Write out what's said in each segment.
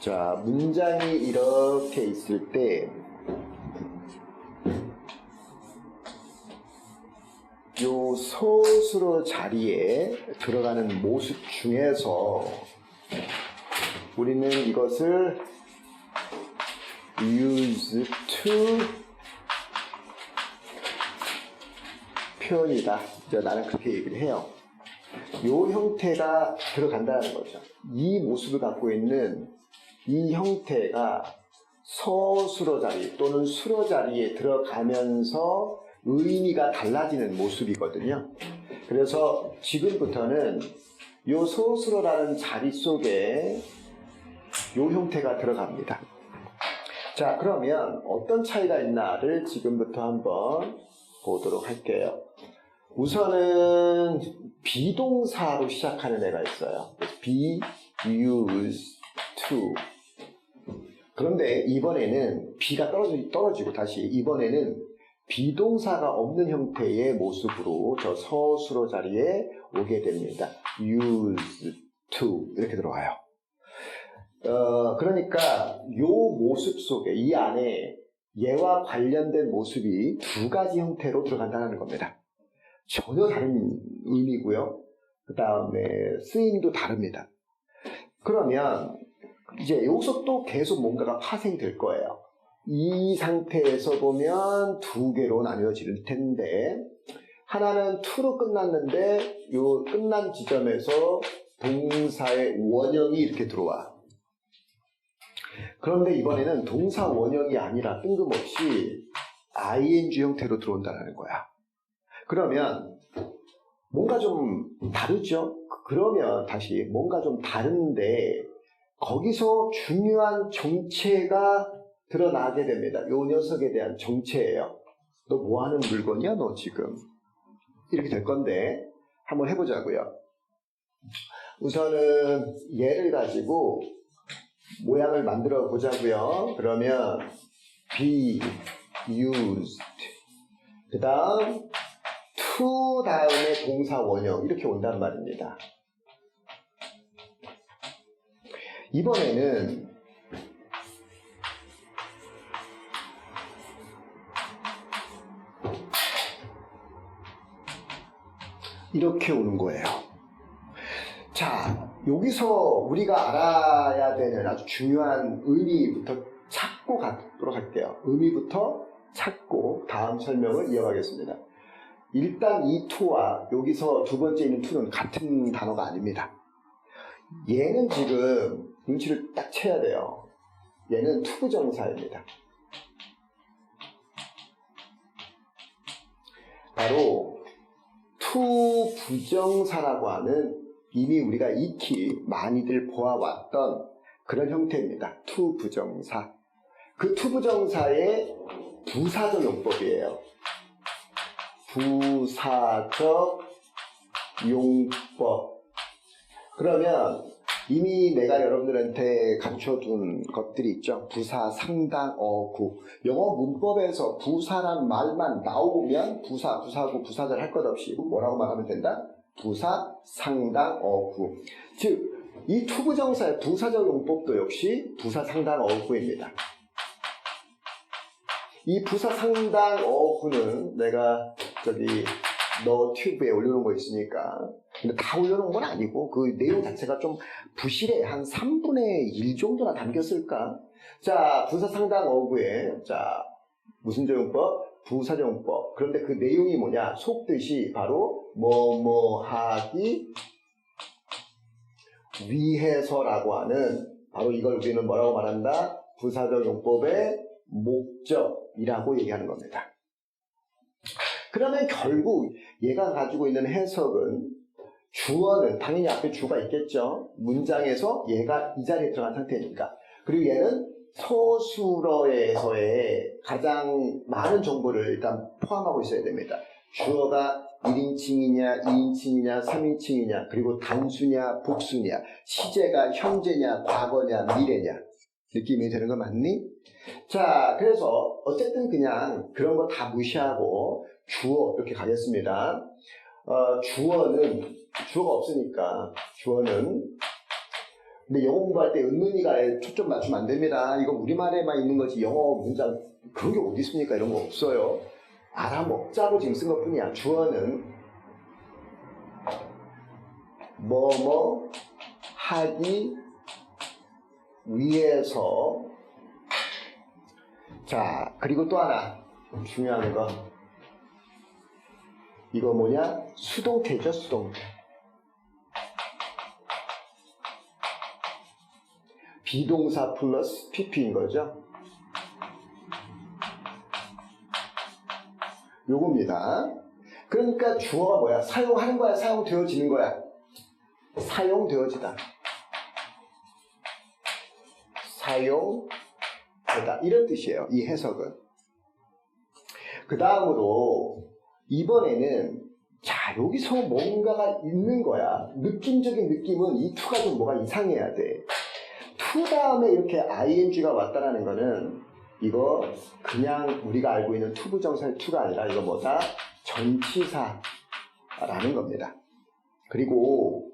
자, 문장이 이렇게 있을 때 요 서술어 자리에 들어가는 모습 중에서 우리는 이것을 use to 표현이다. 이제 나는 그렇게 얘기를 해요. 요 형태가 들어간다는 거죠. 이 모습을 갖고 있는 이 형태가 서술어 자리 또는 술어 자리에 들어가면서 의미가 달라지는 모습이거든요. 그래서 지금부터는 요 서술어라는 자리 속에 요 형태가 들어갑니다. 자, 그러면 어떤 차이가 있나를 지금부터 한번 보도록 할게요. 우선은 비동사로 시작하는 애가 있어요. be used to. 그런데 이번에는 B가 떨어지고 다시 이번에는 비동사가 없는 형태의 모습으로 저 서술어 자리에 오게 됩니다. used to 이렇게 들어와요. 그러니까 요 모습 속에 이 안에 얘와 관련된 모습이 두 가지 형태로 들어간다는 겁니다. 전혀 다른 의미고요. 그 다음에 쓰임도 다릅니다. 그러면 이제 여기서 또 계속 뭔가가 파생될 거예요. 이 상태에서 보면 두 개로 나뉘어질 텐데 하나는 to로 끝났는데 요 끝난 지점에서 동사의 원형이 이렇게 들어와. 그런데 이번에는 동사 원형이 아니라 뜬금없이 ing 형태로 들어온다는 거야. 그러면 뭔가 좀 다르죠? 그러면 다시 뭔가 좀 다른데 거기서 중요한 정체가 드러나게 됩니다. 요 녀석에 대한 정체예요. 너 뭐 하는 물건이야, 너 지금? 이렇게 될 건데 한번 해보자고요. 우선은 얘를 가지고 모양을 만들어 보자고요. 그러면 be used 그 다음 to 다음에 동사 원형 이렇게 온단 말입니다. 이번에는 이렇게 오는 거예요. 자, 여기서 우리가 알아야 되는 아주 중요한 의미부터 찾고 가도록 할게요. 의미부터 찾고 다음 설명을 이어가겠습니다. 일단 이 to와 여기서 두 번째 있는 to는 같은 단어가 아닙니다. 얘는 지금 눈치를 딱 채야 돼요. 얘는 투부정사입니다. 바로 투부정사라고 하는 이미 우리가 익히 많이들 보아왔던 그런 형태입니다. 투부정사. 그 투부정사의 부사적 용법이에요. 부사적 용법. 그러면 이미 내가 여러분들한테 가르쳐둔 것들이 있죠. 부사, 상당, 어구. 영어 문법에서 부사란 말만 나오면 부사, 부사구, 부사절 할 것 없이 뭐라고 말하면 된다? 부사, 상당, 어구. 즉, 이 투부정사의 부사적 용법도 역시 부사, 상당, 어구입니다. 이 부사, 상당, 어구는 내가 너 튜브에 올려놓은 거 있으니까. 근데 다 올려놓은 건 아니고 그 내용 자체가 좀 부실해. 한 3분의 1 정도나 담겼을까? 자, 부사 상당 어구에 자 무슨 적용법? 부사적용법. 그런데 그 내용이 뭐냐? 속뜻이 바로 뭐뭐 하기 위해서라고 하는 바로 이걸 우리는 뭐라고 말한다? 부사적용법의 목적이라고 얘기하는 겁니다. 그러면 결국 얘가 가지고 있는 해석은 주어는 당연히 앞에 주가 있겠죠. 문장에서 얘가 이 자리에 들어간 상태니까. 그리고 얘는 서술어에서의 가장 많은 정보를 일단 포함하고 있어야 됩니다. 주어가 1인칭이냐, 2인칭이냐, 3인칭이냐, 그리고 단수냐, 복수냐, 시제가 현재냐, 과거냐, 미래냐. 느낌이 되는 거 맞니? 자, 그래서 어쨌든 그냥 그런 거 다 무시하고 주어 이렇게 가겠습니다. 주어가 없으니까 주어는 근데 영어 공부할 때 은근히가 초점 맞추면 안 됩니다. 이거 우리말에만 있는 거지 영어 문장 그런 게 어디 있습니까? 이런 거 없어요. 알아먹자고 지금 쓴 것뿐이야. 주어는 뭐뭐 하기 위해서. 자, 그리고 또 하나 중요한 거. 이거 뭐냐? 수동태죠, 수동태. 비동사 플러스 pp인 거죠. 요겁니다. 그러니까 주어가 뭐야? 사용하는 거야? 사용되어지는 거야? 사용되어지다. 사용되다. 이런 뜻이에요. 이 해석은. 그 다음으로 이번에는 자 여기서 뭔가가 있는 거야. 느낌적인 느낌은 이 to가 좀 뭐가 이상해야 돼. to 다음에 이렇게 ing가 왔다라는 거는 이거 그냥 우리가 알고 있는 to 부정사의 to가 아니라 이거 뭐다? 전치사라는 겁니다. 그리고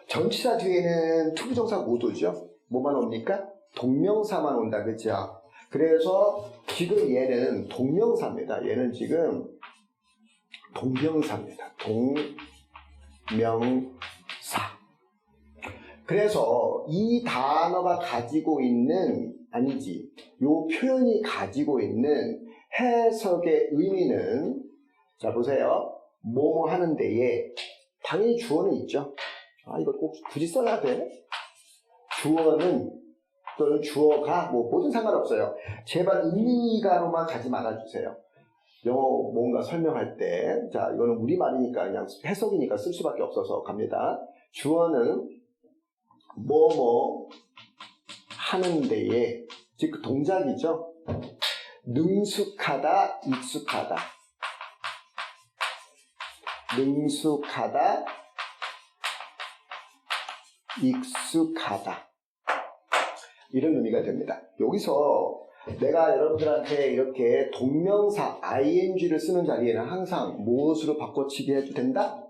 전치사 뒤에는 to 부정사 못 오죠? 뭐만 옵니까? 동명사만 온다, 그죠? 그래서 지금 얘는 동명사입니다. 얘는 지금 동명사입니다. 동명사. 그래서 이 단어가 가지고 있는, 아니지, 요 표현이 가지고 있는 해석의 의미는, 자 보세요. 뭐뭐 하는 데에 당연히 주어는 있죠. 아 이거 꼭 굳이 써야 돼? 주어는 또는 주어가 뭐 뭐든 상관없어요. 제발 의미가로만 가지 말아주세요. 영어 뭔가 설명할 때, 자 이거는 우리말이니까 그냥 해석이니까 쓸 수밖에 없어서 갑니다. 주어는 뭐뭐 하는 데에, 즉 그 동작이죠. 능숙하다, 익숙하다. 능숙하다, 익숙하다. 이런 의미가 됩니다. 여기서 내가 여러분들한테 이렇게 동명사 ing를 쓰는 자리에는 항상 무엇으로 바꿔치기 해도 된다?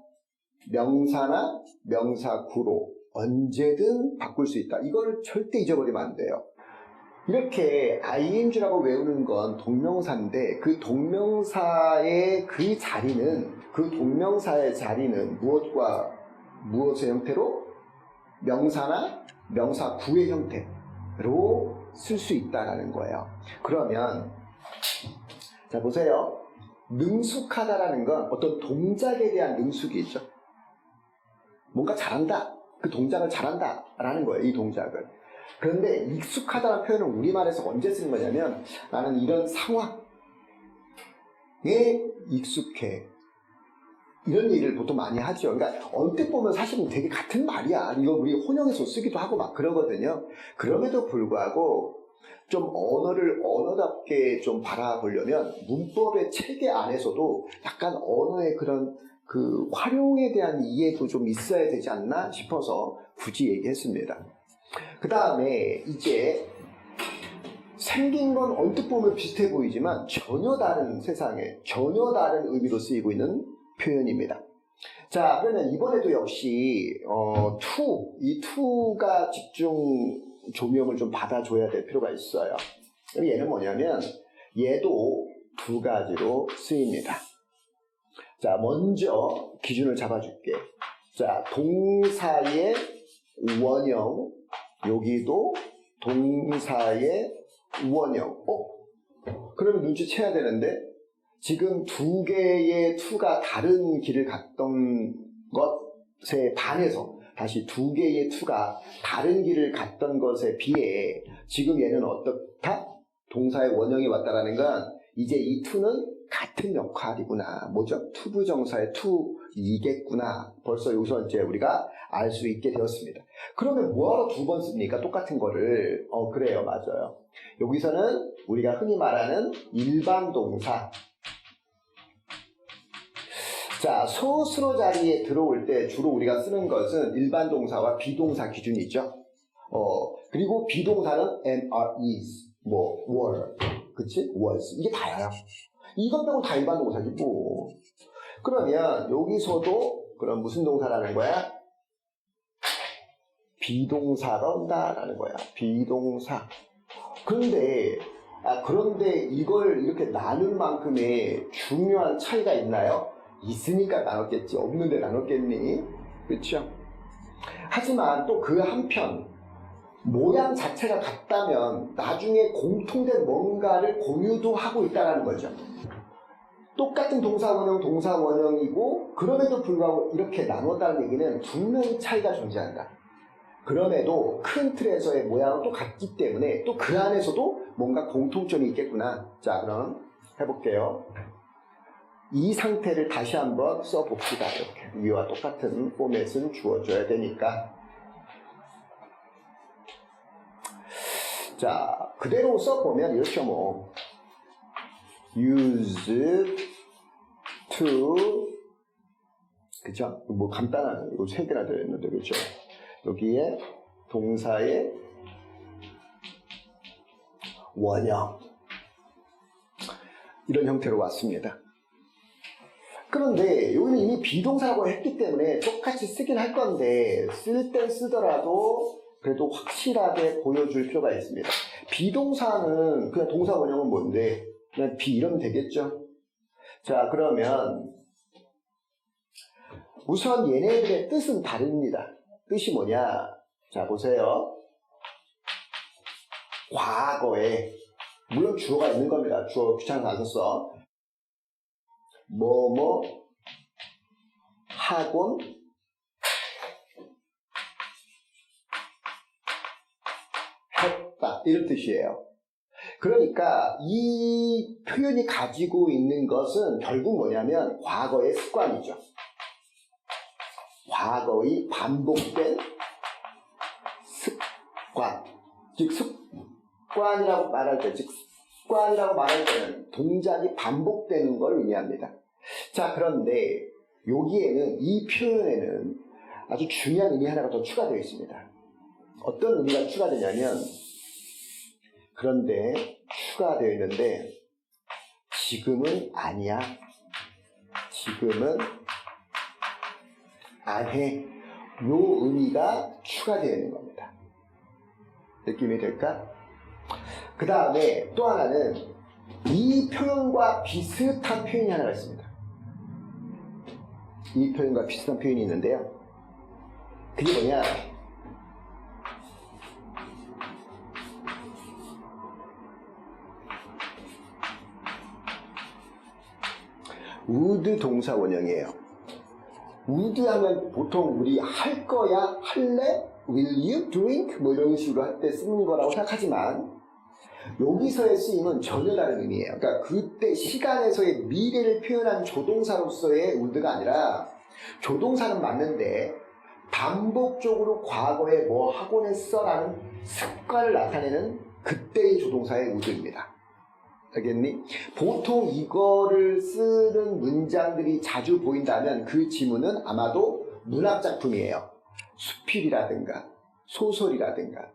명사나 명사구로 언제든 바꿀 수 있다. 이거를 절대 잊어버리면 안 돼요. 이렇게 ing라고 외우는 건 동명사인데 그 동명사의 그 자리는, 그 동명사의 자리는 무엇과 무엇의 형태로? 명사나 명사구의 형태로 쓸 수 있다라는 거예요. 그러면 자 보세요. 능숙하다라는 건 어떤 동작에 대한 능숙이죠. 뭔가 잘한다. 그 동작을 잘한다 라는 거예요. 이 동작을. 그런데 익숙하다는 표현은 우리말에서 언제 쓰는 거냐면 나는 이런 상황에 익숙해. 이런 얘기를 보통 많이 하죠. 그러니까 언뜻 보면 사실은 되게 같은 말이야. 이거 우리 혼용해서 쓰기도 하고 막 그러거든요. 그럼에도 불구하고 좀 언어를 언어답게 좀 바라보려면 문법의 체계 안에서도 약간 언어의 그런 그 활용에 대한 이해도 좀 있어야 되지 않나 싶어서 굳이 얘기했습니다. 그 다음에 이제 생긴 건 언뜻 보면 비슷해 보이지만 전혀 다른 세상에 전혀 다른 의미로 쓰이고 있는 표현입니다. 자, 그러면 이번에도 역시 to, 이 to가 집중 조명을 좀 받아줘야 될 필요가 있어요. 얘는 뭐냐면 얘도 두 가지로 쓰입니다. 자, 먼저 기준을 잡아줄게. 자, 동사의 원형, 여기도 동사의 원형. 그러면 눈치채야 되는데 지금 두 개의 to가 다른 길을 갔던 것에 반해서, 다시 두 개의 to가 다른 길을 갔던 것에 비해 지금 얘는 어떻다? 동사의 원형이 왔다라는 건 이제 이 to는 같은 역할이구나. 뭐죠? 투부정사의 to이겠구나. 벌써 여기서 이제 우리가 알 수 있게 되었습니다. 그러면 뭐하러 두 번 씁니까? 똑같은 거를. 그래요. 맞아요. 여기서는 우리가 흔히 말하는 일반 동사. 자, 소수로 자리에 들어올 때 주로 우리가 쓰는 것은 일반 동사와 비동사 기준이죠. 그리고 비동사는 am, are, is, 뭐, were, 그치? was. 이게 다예요. 이것 빼고 다 일반 동사지 뭐. 그러면 여기서도 그럼 무슨 동사라는 거야? 비동사가 온다라는 거야. 비동사. 그런데 이걸 이렇게 나눌 만큼의 중요한 차이가 있나요? 있으니까 나눴겠지. 없는데 나눴겠니? 그렇죠? 하지만 또 그 한편 모양 자체가 같다면 나중에 공통된 뭔가를 공유도 하고 있다는 거죠. 똑같은 동사 원형이고 그럼에도 불구하고 이렇게 나눴다는 얘기는 분명히 차이가 존재한다. 그럼에도 큰 틀에서의 모양은 또 같기 때문에 또 그 안에서도 뭔가 공통점이 있겠구나. 자, 그럼 해볼게요. 이 상태를 다시 한번 써봅시다. 이렇게 위와 똑같은 포맷은 주어줘야 되니까. 자, 그대로 써보면 이렇죠. 뭐 used to, 그죠? 뭐 간단한, 이거 3개나 들어있는데, 그죠? 여기에 동사의 원형, 이런 형태로 왔습니다. 그런데 여기는 이미 비동사라고 했기 때문에 똑같이 쓰긴 할 건데 쓸 때 쓰더라도 그래도 확실하게 보여줄 필요가 있습니다. 비동사는 그냥 동사 원형은 뭔데? 그냥 비 이러면 되겠죠? 자, 그러면 우선 얘네들의 뜻은 다릅니다. 뜻이 뭐냐? 자, 보세요. 과거에, 물론 주어가 있는 겁니다. 주어 귀찮아서 안 썼어. 뭐뭐 하곤 했다, 이런 뜻이에요. 그러니까 이 표현이 가지고 있는 것은 결국 뭐냐면 과거의 습관이죠. 과거의 반복된 습관. 즉 습관이라고 말할 때, 습관이라고 말할 때는 동작이 반복되는 걸 의미합니다. 자, 그런데 여기에는, 이 표현에는 아주 중요한 의미 하나가 더 추가되어 있습니다. 어떤 의미가 추가되냐면, 그런데 추가되어 있는데 지금은 아니야. 지금은 안 해. 요 의미가 추가되어 있는 겁니다. 느낌이 될까? 그 다음에 또 하나는 이 표현과 비슷한 표현이 하나가 있습니다. 이 표현과 비슷한 표현이 있는데요. 그게 뭐냐? would 동사 원형이에요. would 하면 보통 우리 할 거야, 할래, will you drink 뭐 이런 식으로 할 때 쓰는 거라고 생각하지만 여기서의 쓰임은 전혀 다른 의미예요. 그러니까 그때 시간에서의 미래를 표현한 조동사로서의 would가 아니라 조동사는 맞는데 반복적으로 과거에 뭐 하곤 했어 라는 습관을 나타내는 그때의 조동사의 would입니다. 알겠니? 보통 이거를 쓰는 문장들이 자주 보인다면 그 지문은 아마도 문학작품이에요. 수필이라든가 소설이라든가,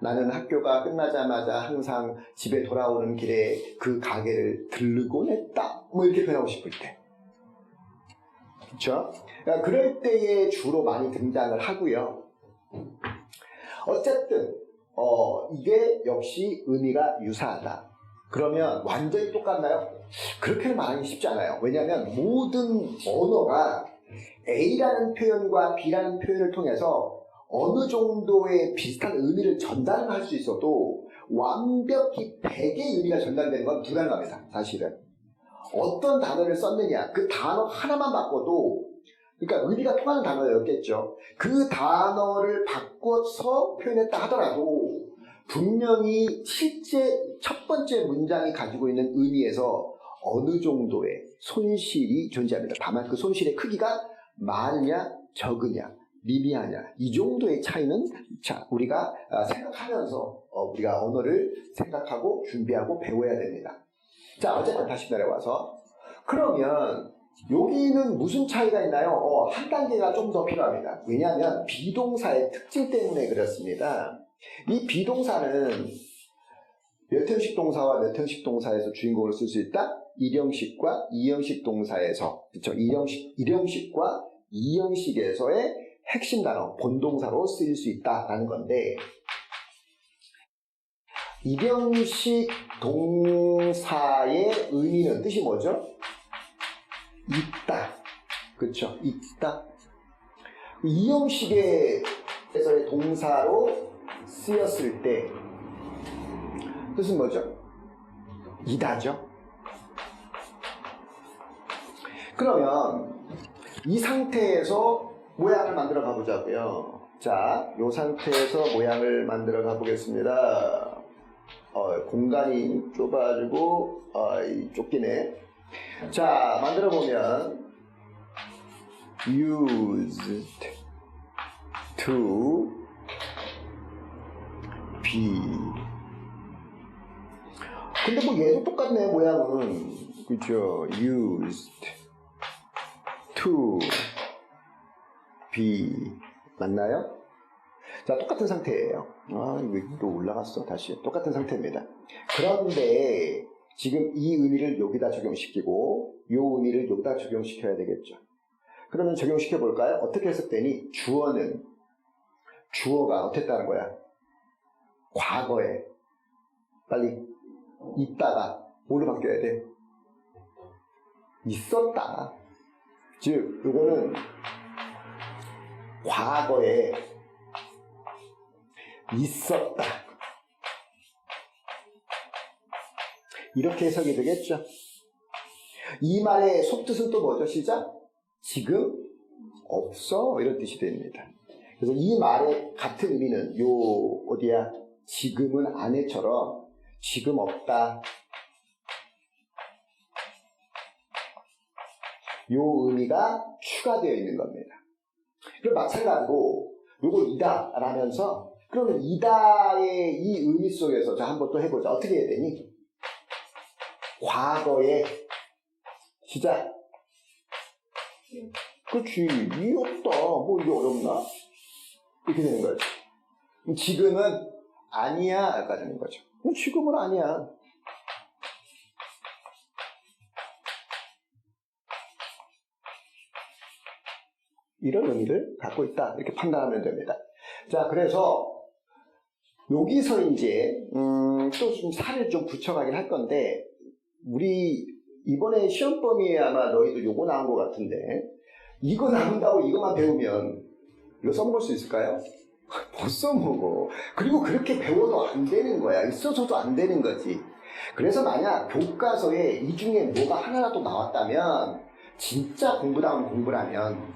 나는 학교가 끝나자마자 항상 집에 돌아오는 길에 그 가게를 들르곤 했다, 뭐 이렇게 표현하고 싶을 때, 그쵸? 그러니까 그럴 때에 주로 많이 등장을 하고요. 어쨌든 이게 역시 의미가 유사하다. 그러면 완전히 똑같나요? 그렇게는 말하기 쉽지 않아요. 왜냐하면 모든 언어가 A라는 표현과 B라는 표현을 통해서 어느 정도의 비슷한 의미를 전달을 할 수 있어도 완벽히 100의 의미가 전달되는 건 불가능합니다. 사실은. 어떤 단어를 썼느냐, 그 단어 하나만 바꿔도, 그러니까 의미가 통하는 단어였겠죠. 그 단어를 바꿔서 표현했다 하더라도 분명히 실제 첫 번째 문장이 가지고 있는 의미에서 어느 정도의 손실이 존재합니다. 다만 그 손실의 크기가 많으냐 적으냐 미미하냐, 이 정도의 차이는 우리가 생각하면서 우리가 언어를 생각하고 준비하고 배워야 됩니다. 자, 어쨌든 다시 내려와서, 그러면 여기는 무슨 차이가 있나요? 한 단계가 좀 더 필요합니다. 왜냐하면 비동사의 특징 때문에 그렇습니다. 이 비동사는 몇 형식 동사와 몇 형식 동사에서 주인공을 쓸 수 있다? 1형식과 2형식 동사에서, 그렇죠? 1형식과 2형식에서의 핵심 단어, 본동사로 쓰일 수 있다라는 건데, 이형식 동사의 의미는 뜻이 뭐죠? 있다. 그렇죠? 있다. 이 형식에서의 동사로 쓰였을 때 뜻은 뭐죠? 이다죠. 그러면 이 상태에서 모양을 만들어 가보자고요. 자, 이 상태에서 모양을 만들어 가보겠습니다. 공간이 좁아지고 좁기네. 자, 만들어 보면 used to be. 근데 뭐 얘도 똑같네, 모양은. 그죠? used to be. 맞나요? 자, 똑같은 상태예요. 이거 또 올라갔어. 다시. 똑같은 상태입니다. 그런데 지금 이 의미를 여기다 적용시키고 이 의미를 여기다 적용시켜야 되겠죠. 그러면 적용시켜 볼까요? 어떻게 해석되니? 주어가 어땠다는 거야? 과거에 빨리 있다가 뭘로 바뀌어야 돼? 있었다. 즉 이거는 과거에 있었다. 이렇게 해석이 되겠죠. 이 말의 속뜻은 또 뭐죠? 시작? 지금 없어. 이런 뜻이 됩니다. 그래서 이 말의 같은 의미는 요 어디야? 지금은 아내처럼 지금 없다. 요 의미가 추가되어 있는 겁니다. 그럼 마찬가지로 요거 이다 라면서 그러면 이다의 이 의미 속에서 자 한번 또 해보자. 어떻게 해야 되니? 과거에 시작. 그렇지. 이 없다. 뭐 이게 어렵나? 이렇게 되는 거죠. 지금은 아니야. 라고 되는 거죠. 지금은 아니야. 이런 의미를 갖고 있다. 이렇게 판단하면 됩니다. 자, 그래서 여기서 이제 또 좀 살을 좀 붙여가긴 할 건데 우리 이번에 시험 범위에 아마 너희들 요거 나온 것 같은데 이거 나온다고 이것만 배우면 이거 써먹을 수 있을까요? 못 써먹어. 그리고 그렇게 배워도 안 되는 거야. 있어서도 안 되는 거지. 그래서 만약 교과서에 이 중에 뭐가 하나라도 나왔다면 진짜 공부다운 공부라면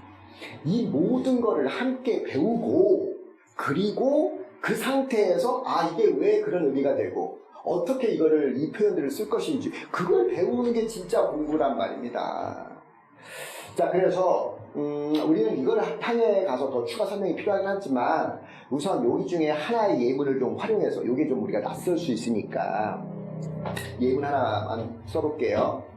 이 모든 거를 함께 배우고 그리고 그 상태에서 이게 왜 그런 의미가 되고 어떻게 이거를 이 표현들을 쓸 것인지 그걸 배우는 게 진짜 공부란 말입니다. 자, 그래서 우리는 이걸 향해 가서 더 추가 설명이 필요하긴 하지만 우선 여기 중에 하나의 예문을 좀 활용해서 이게 좀 우리가 낯설 수 있으니까 예문 하나만 써볼게요.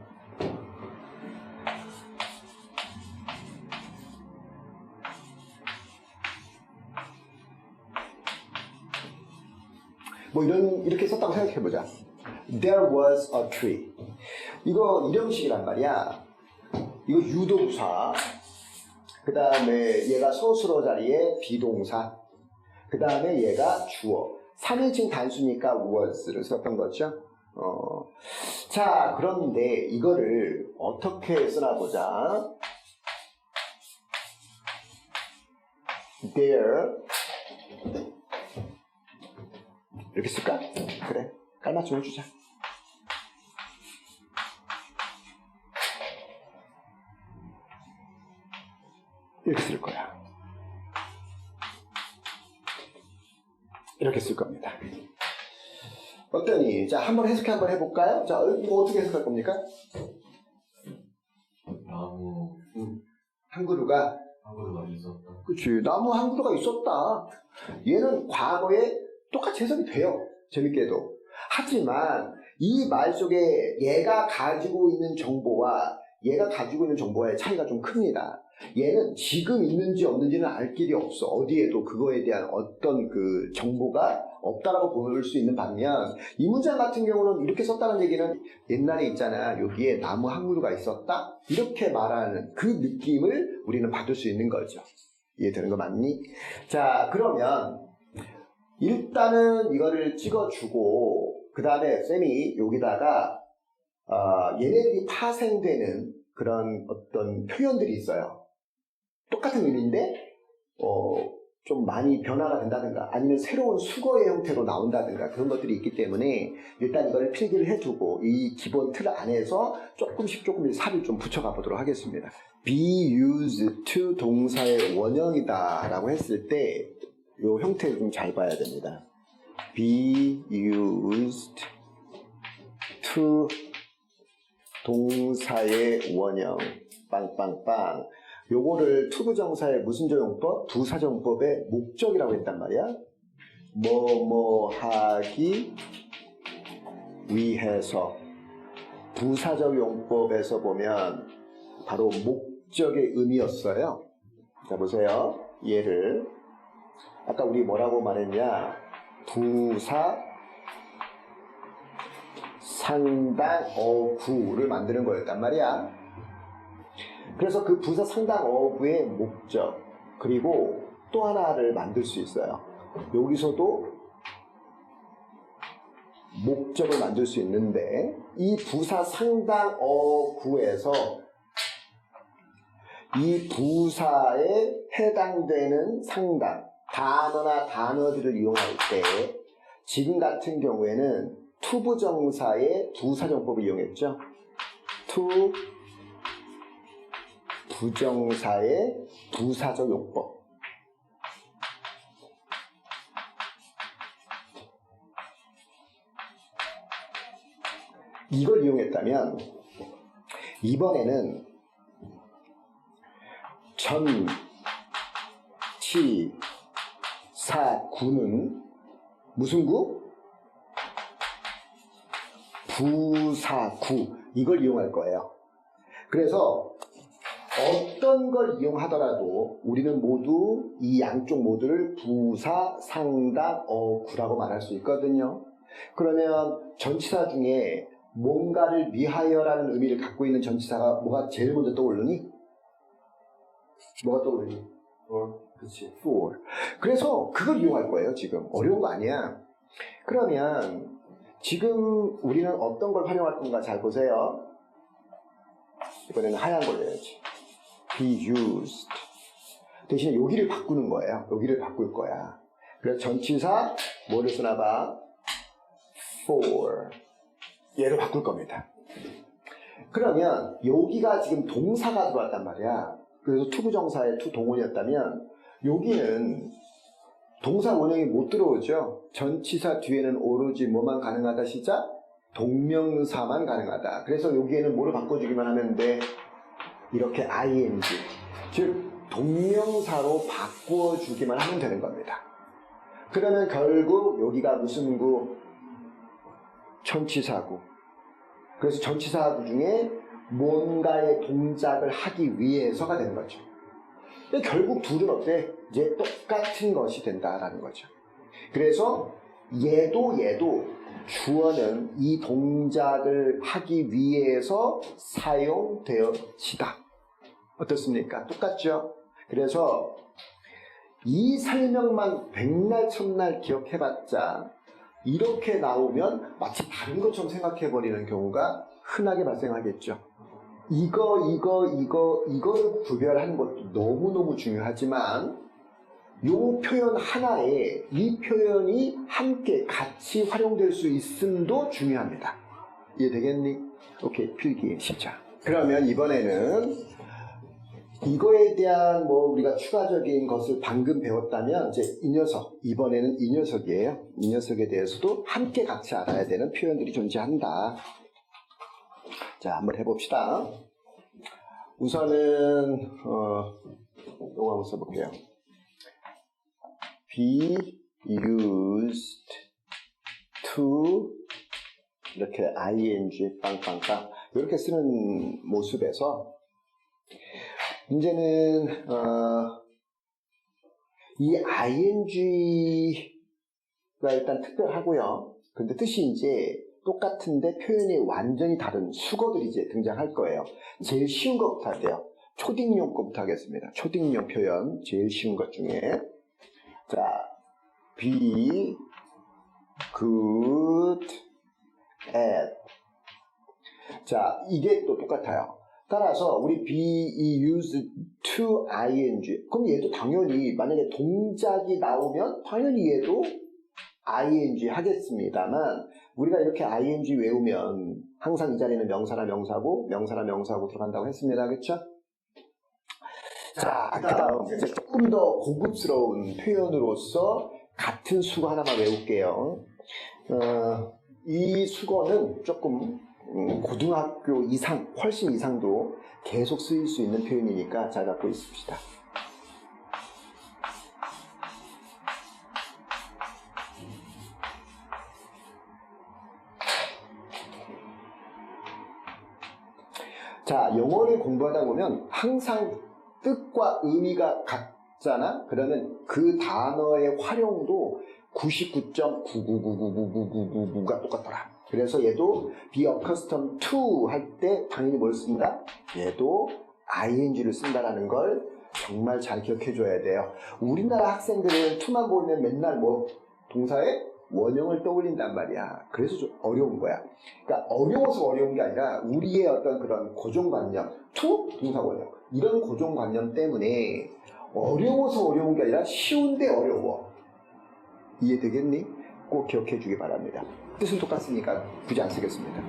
뭐 이렇게 썼다고 생각해보자. There was a tree. 이거 일형식이란 말이야. 이거 유도부사. 그 다음에 얘가 서술어 자리에 비동사. 그 다음에 얘가 주어. 3인칭 단수니까 was를 썼던 거죠. 자, 그런데 이거를 어떻게 쓰나 보자. There. 이렇게 쓸까? 그래. 깔맞춤 해주자. 이렇게 쓸 거야. 이렇게 쓸 겁니다. 어떠니? 자, 한번 해석해 한번 해볼까요? 자, 이거 어떻게 해석할 겁니까? 나무 한 그루가 있었다. 그치. 나무 한 그루가 있었다. 얘는 과거에 똑같이 해석이 돼요. 재밌게도. 하지만 이 말 속에 얘가 가지고 있는 정보와 얘가 가지고 있는 정보와의 차이가 좀 큽니다. 얘는 지금 있는지 없는지는 알 길이 없어. 어디에도 그거에 대한 어떤 그 정보가 없다라고 볼 수 있는 반면 이 문장 같은 경우는 이렇게 썼다는 얘기는 옛날에 있잖아. 여기에 나무 한 그루가 있었다. 이렇게 말하는 그 느낌을 우리는 받을 수 있는 거죠. 이해되는 거 맞니? 자, 그러면 일단은 이거를 찍어주고 그 다음에 쌤이 여기다가 얘네들이 파생되는 그런 어떤 표현들이 있어요. 똑같은 의미인데 좀 많이 변화가 된다든가 아니면 새로운 수거의 형태로 나온다든가 그런 것들이 있기 때문에 일단 이걸 필기를 해두고 이 기본 틀 안에서 조금씩 삽을 좀 붙여가 보도록 하겠습니다. be used to 동사의 원형이다 라고 했을 때 이 형태를 좀 잘 봐야 됩니다. be used to 동사의 원형 빵빵빵. 요거를 투부정사의 무슨 조용법? 부사정법의 목적이라고 했단 말이야. 뭐뭐 하기 위해서. 부사적 용법에서 보면 바로 목적의 의미였어요. 자, 보세요. 얘를 아까 우리 뭐라고 말했냐? 부사 상당 어구를 만드는 거였단 말이야. 그래서 그 부사 상당 어구의 목적 그리고 또 하나를 만들 수 있어요. 여기서도 목적을 만들 수 있는데 이 부사 상당 어구에서 이 부사에 해당되는 상당 단어나 단어들을 이용할 때 지금 같은 경우에는 투부정사의 부사정법을 이용했죠. 부정사의 부사적 용법. 이걸 이용했다면 이번에는 전치사구는 무슨 구? 부사구. 이걸 이용할 거예요. 그래서 어떤 걸 이용하더라도 우리는 모두 이 양쪽 모두를 부사, 상당, 어구라고 말할 수 있거든요. 그러면 전치사 중에 뭔가를 위하여라는 의미를 갖고 있는 전치사가 뭐가 제일 먼저 떠오르니? 뭐가 떠오르니? 그치, for. 그래서 그걸 이용할 거예요, 지금. 어려운 거 아니야. 그러면 지금 우리는 어떤 걸 활용할 건가 잘 보세요. 이번에는 하얀 걸 내야지. be used. 대신에 여기를 바꾸는 거예요. 여기를 바꿀 거야. 그래서 전치사 뭐를 쓰나 봐? for. 얘를 바꿀 겁니다. 그러면 여기가 지금 동사가 들어왔단 말이야. 그래서 투부정사의 투동원이었다면 여기는 동사 원형이 못 들어오죠. 전치사 뒤에는 오로지 뭐만 가능하다 시작? 동명사만 가능하다. 그래서 여기에는 뭐를 바꿔주기만 하면 돼? 이렇게 ing, 즉 동명사로 바꾸어주기만 하면 되는 겁니다. 그러면 결국 여기가 무슨 구? 전치사구. 그래서 전치사구 중에 뭔가의 동작을 하기 위해서가 되는 거죠. 결국 둘은 어때? 이제 똑같은 것이 된다라는 거죠. 그래서 얘도 주어는 이 동작을 하기 위해서 사용되어지다. 어떻습니까? 똑같죠? 그래서 이 설명만 백날 천날 기억해봤자 이렇게 나오면 마치 다른 것처럼 생각해버리는 경우가 흔하게 발생하겠죠. 이거를 구별하는 것도 너무너무 중요하지만 이 표현 하나에 이 표현이 함께 같이 활용될 수 있음도 중요합니다. 이해되겠니? 오케이, 필기 시작. 그러면 이번에는 이거에 대한 우리가 추가적인 것을 방금 배웠다면 이제 이 녀석, 이번에는 이 녀석이에요. 이 녀석에 대해서도 함께 같이 알아야 되는 표현들이 존재한다. 자, 한번 해봅시다. 우선은 이거 한번 써볼게요. be used to 이렇게 ing 빵빵빵 이렇게 쓰는 모습에서 이제는 이 ing가 일단 특별하고요. 근데 뜻이 이제 똑같은데 표현이 완전히 다른 수거들이 이제 등장할 거예요. 제일 쉬운 것부터 할게요. 초딩용 거부터 하겠습니다. 초딩용 표현 제일 쉬운 것 중에 자, be good at. 자, 이게 또 똑같아요. 따라서 우리 be used to ing. 그럼 얘도 당연히 만약에 동작이 나오면 당연히 얘도 ing 하겠습니다만 우리가 이렇게 ing 외우면 항상 이 자리는 명사나 명사고 명사나 명사고 들어간다고 했습니다. 그렇죠? 자, 그 다음 조금 더 고급스러운 표현으로서 같은 수거 하나만 외울게요. 이 수거는 조금 고등학교 이상, 훨씬 이상도 계속 쓰일 수 있는 표현이니까 잘 갖고 있읍시다. 자, 영어를 공부하다 보면 항상 뜻과 의미가 같잖아? 그러면 그 단어의 활용도 99.999999999가 똑같더라. 그래서 얘도 be accustomed to 할 때 당연히 뭘 쓴다? 얘도 ing를 쓴다라는 걸 정말 잘 기억해 줘야 돼요. 우리나라 학생들은 to만 보면 맨날 뭐 동사의 원형을 떠올린단 말이야. 그래서 좀 어려운 거야. 그러니까 어려워서 어려운 게 아니라 우리의 어떤 그런 고정관념, to 동사 원형 이런 고정관념 때문에 어려워서 어려운 게 아니라 쉬운데 어려워. 이해되겠니? 꼭 기억해 주기 바랍니다. 뜻은 똑같으니까 굳이 안 쓰겠습니다.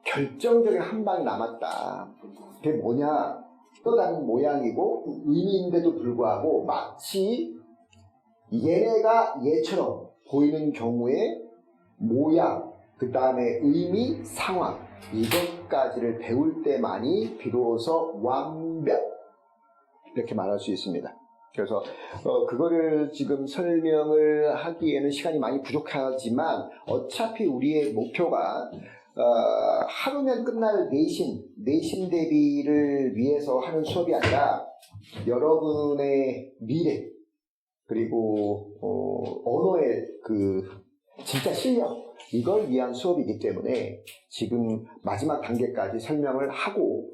결정적인 한 방이 남았다. 그게 뭐냐? 또 다른 모양이고 의미인데도 불구하고 마치 얘네가 얘처럼 보이는 경우에 모양, 그 다음에 의미, 상황 이것까지를 배울 때만이 비로소 완벽 이렇게 말할 수 있습니다. 그래서 그거를 지금 설명을 하기에는 시간이 많이 부족하지만 어차피 우리의 목표가 하루면 끝날 내신 대비를 위해서 하는 수업이 아니라 여러분의 미래 그리고 언어의 그 진짜 실력 이걸 위한 수업이기 때문에 지금 마지막 단계까지 설명을 하고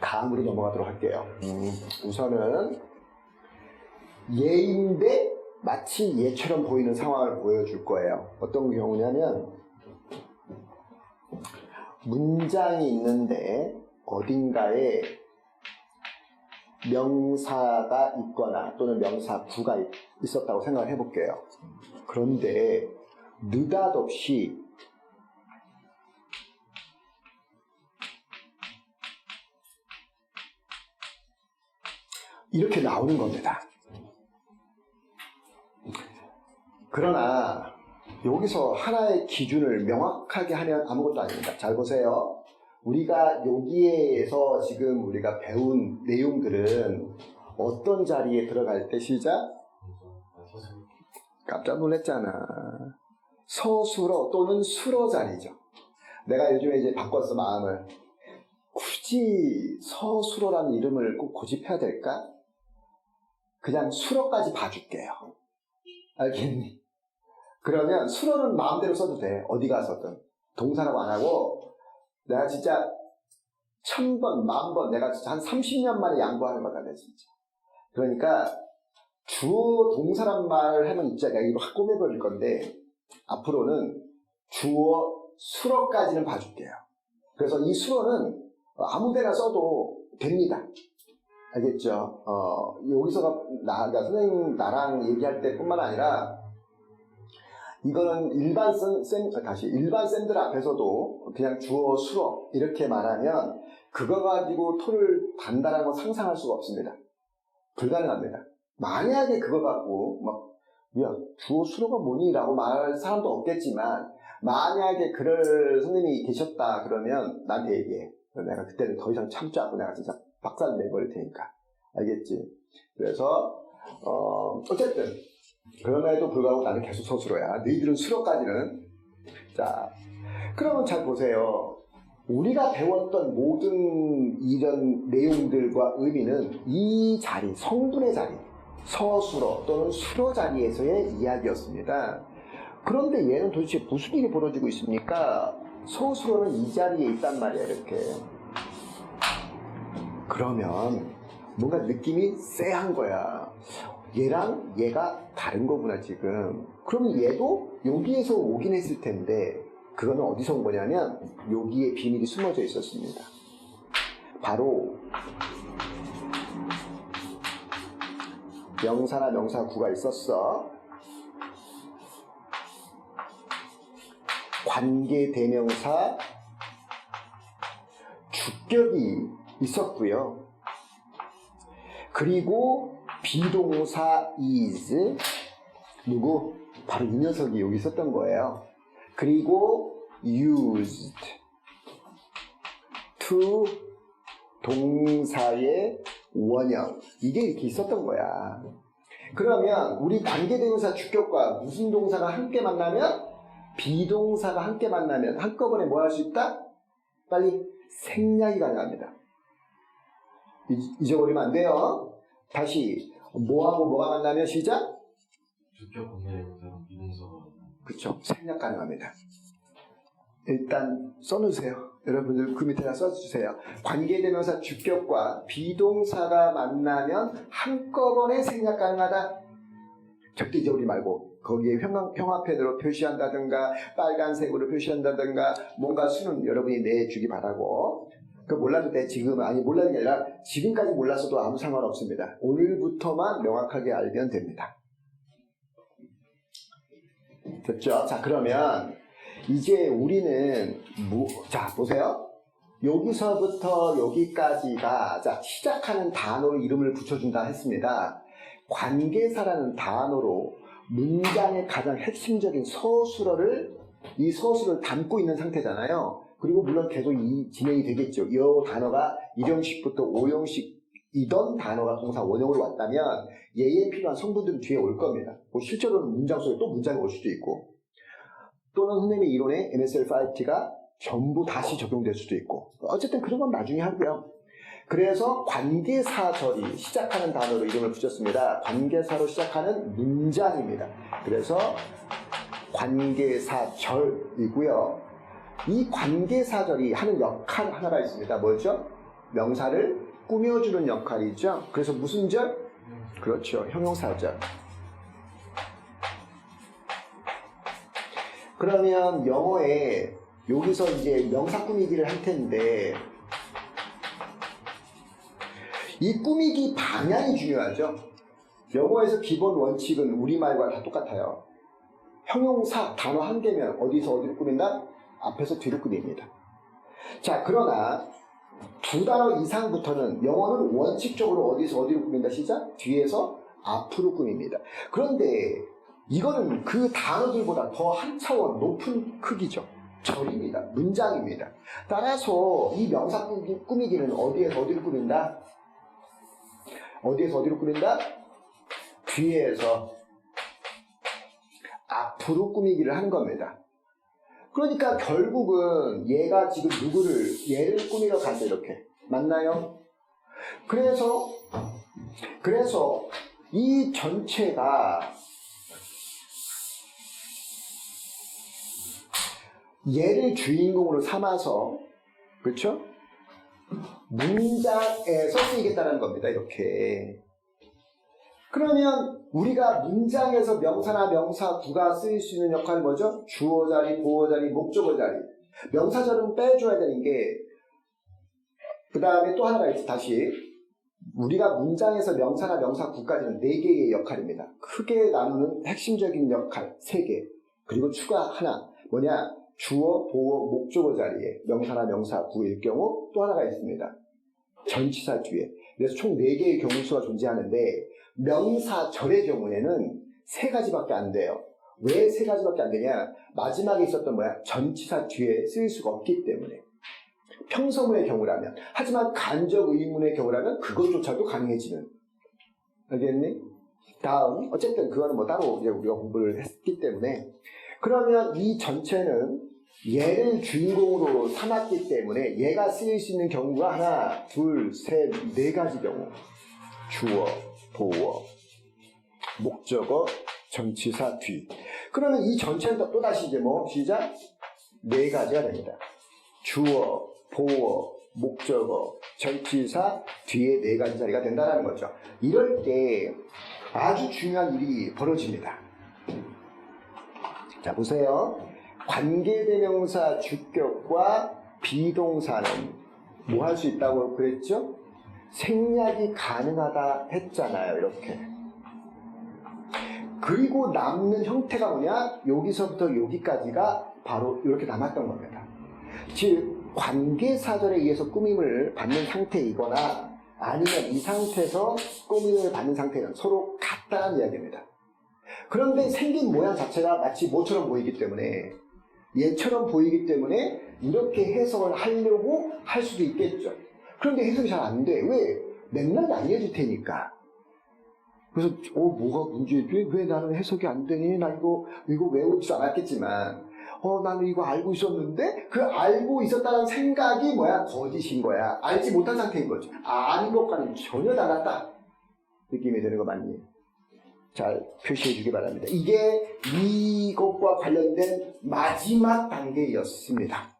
다음으로 넘어가도록 할게요. 우선은 얘인데 마치 얘처럼 보이는 상황을 보여줄 거예요. 어떤 경우냐면 문장이 있는데 어딘가에 명사가 있거나 또는 명사구가 있었다고 생각을 해볼게요. 그런데 느닷없이 이렇게 나오는 겁니다. 그러나 여기서 하나의 기준을 명확하게 하면 아무것도 아닙니다. 잘 보세요. 우리가 여기에서 지금 우리가 배운 내용들은 어떤 자리에 들어갈 때 시작? 깜짝 놀랐잖아. 서술어 또는 수러 자리죠. 내가 요즘에 이제 바꿨어, 마음을. 굳이 서술어라는 이름을 꼭 고집해야 될까? 그냥 수러까지 봐줄게요. 알겠니? 그러면 수러는 마음대로 써도 돼. 어디 가서든. 동사라고 안 하고 내가 진짜 1000번, 10,000번 내가 진짜 한 30년 만에 양보하는 거다, 내 진짜. 그러니까 주어 동사란 말을 하면 진짜 내가 이거 확 꼬매버릴 건데 앞으로는 주어 수러까지는 봐줄게요. 그래서 이 수러는 아무 데나 써도 됩니다. 알겠죠? 여기서 그러니까 선생님 나랑 얘기할 때 뿐만 아니라 이거는 일반 쌤들 앞에서도 그냥 주어 수어 이렇게 말하면 그거 가지고 토를 단다라고 상상할 수가 없습니다. 불가능합니다. 만약에 그거 갖고 야 주어 수어가 뭐니? 라고 말할 사람도 없겠지만 만약에 그럴 선생님이 계셨다 그러면 나한테 얘기해. 내가 그때는 더 이상 참지 않고 내가 진짜 박살 내버릴 테니까. 알겠지? 그래서 어쨌든 그럼에도 불구하고 나는 계속 서술어야. 너희들은 수러까지는. 자, 그러면 잘 보세요. 우리가 배웠던 모든 이런 내용들과 의미는 이 자리, 성분의 자리, 서술어 또는 수러 자리에서의 이야기였습니다. 그런데 얘는 도대체 무슨 일이 벌어지고 있습니까? 서술어는 이 자리에 있단 말이야, 이렇게. 그러면 뭔가 느낌이 쎄한 거야. 얘랑 얘가 다른 거구나, 지금. 그럼 얘도 여기에서 오긴 했을 텐데, 그거는 어디서 온 거냐면, 여기에 비밀이 숨어져 있었습니다. 바로, 명사나 명사구가 있었어. 관계대명사 주격이 있었고요. 그리고 비동사 is 누구? 바로 이 녀석이 여기 있었던 거예요. 그리고 used to 동사의 원형 이게 이렇게 있었던 거야. 그러면 우리 관계대명사 주격과 무슨 동사가 함께 만나면 비동사가 함께 만나면 한꺼번에 뭐 할 수 있다? 빨리 생략이 가능합니다. 잊어버리면 안 돼요. 다시 뭐하고 뭐가 만나면 시작? 주격 관계대명사랑 비동사가 그쵸. 생략 가능합니다. 일단 써놓으세요. 여러분들 그 밑에다 써주세요. 관계대명사 주격과 비동사가 만나면 한꺼번에 생략 가능하다. 절대 잊어버리지 말고 거기에 형화펜으로 표시한다든가 빨간색으로 표시한다든가 뭔가 수는 여러분이 내주기 바라고. 그 몰라도 돼. 지금 아니 몰라는 게 아니라 지금까지 몰랐어도 아무 상관없습니다. 오늘부터만 명확하게 알면 됩니다. 됐죠? 자, 그러면 이제 우리는 자 보세요. 여기서부터 여기까지가 자 시작하는 단어로 이름을 붙여준다 했습니다. 관계사라는 단어로 문장의 가장 핵심적인 서술어를 이 서술을 담고 있는 상태잖아요. 그리고 물론 계속 진행이 되겠죠. 이 단어가 1형식부터 5형식이던 단어가 동사 원형으로 왔다면 얘에 필요한 성분들은 뒤에 올 겁니다. 뭐 실제로는 문장 속에 또 문장이 올 수도 있고 또는 선생님의 이론에 MSL5T가 전부 다시 적용될 수도 있고 어쨌든 그런 건 나중에 하고요. 그래서 관계사절이 시작하는 단어로 이름을 붙였습니다. 관계사로 시작하는 문장입니다. 그래서 관계사절이고요. 이 관계사절이 하는 역할 하나가 있습니다. 뭐죠? 명사를 꾸며주는 역할이죠. 그래서 무슨 절? 그렇죠. 형용사절. 그러면 영어에 여기서 이제 명사 꾸미기를 할 텐데 이 꾸미기 방향이 중요하죠. 영어에서 기본 원칙은 우리말과 다 똑같아요. 형용사 단어 한 개면 어디서 어디로 꾸민다? 앞에서 뒤로 꾸밉니다. 자, 그러나 두 단어 이상부터는 영어는 원칙적으로 어디서 어디로 꾸민다 시작? 뒤에서 앞으로 꾸밉니다. 그런데 이거는 그 단어들보다 더 한 차원 높은 크기죠. 절입니다. 문장입니다. 따라서 이 명사 꾸미기는 어디에서 어디로 꾸민다? 어디에서 어디로 꾸민다? 뒤에서 앞으로 꾸미기를 하는 겁니다. 그러니까 결국은 얘가 지금 얘를 꾸미러 간다 이렇게. 맞나요? 그래서 이 전체가 얘를 주인공으로 삼아서 그렇죠? 문장에서 쓰이겠다는 겁니다. 이렇게. 그러면 우리가 문장에서 명사나 명사구가 쓰일 수 있는 역할은 뭐죠? 주어 자리, 보어 자리, 목적어 자리. 명사절은 빼줘야 되는 게 그 다음에 또 하나가 있어. 다시 우리가 문장에서 명사나 명사구까지는 4개의 역할입니다. 크게 나누는 핵심적인 역할 3개. 그리고 추가 하나 뭐냐? 주어, 보어, 목적어 자리에 명사나 명사구일 경우 또 하나가 있습니다. 전치사 뒤에. 그래서 총 4개의 경우수가 존재하는데 명사절의 경우에는 3가지밖에 안 돼요. 왜 3가지밖에 안 되냐? 마지막에 있었던 뭐야? 전치사 뒤에 쓰일 수가 없기 때문에. 평서문의 경우라면. 하지만 간접 의문의 경우라면 그것조차도 가능해지는. 알겠니? 다음. 어쨌든 그거는 뭐 따로 이제 우리가 공부를 했기 때문에. 그러면 이 전체는 얘를 주인공으로 삼았기 때문에 얘가 쓰일 수 있는 경우가 하나, 둘, 셋, 4가지 경우. 주어, 보어, 목적어, 전치사 뒤. 그러면 이 전체는 또다시 이제 뭐, 시작? 네 가지가 됩니다. 주어, 보어, 목적어, 전치사 뒤에 네 가지 자리가 된다는 거죠. 이럴 때 아주 중요한 일이 벌어집니다. 자, 보세요. 관계대명사 주격과 비동사는 뭐 할 수 있다고 그랬죠? 생략이 가능하다 했잖아요, 이렇게. 그리고 남는 형태가 뭐냐? 여기서부터 여기까지가 바로 이렇게 남았던 겁니다. 즉, 관계사절에 의해서 꾸밈을 받는 상태이거나 아니면 이 상태에서 꾸밈을 받는 상태는 서로 같다는 이야기입니다. 그런데 생긴 모양 자체가 마치 뭐처럼 보이기 때문에 얘처럼 보이기 때문에 이렇게 해석을 하려고 할 수도 있겠죠. 그런데 해석이 잘 안 돼. 왜? 맨날 알려줄 테니까. 그래서 뭐가 문제지? 왜 나는 해석이 안 되니? 나 이거 외우지도 않았겠지만 나는 이거 알고 있었는데 그 알고 있었다는 생각이 뭐야? 거짓인 거야. 알지 못한 상태인 거죠. 아는 것과는 전혀 달랐다. 느낌이 되는 거 맞니? 잘 표시해 주기 바랍니다. 이게 이것과 관련된 마지막 단계였습니다.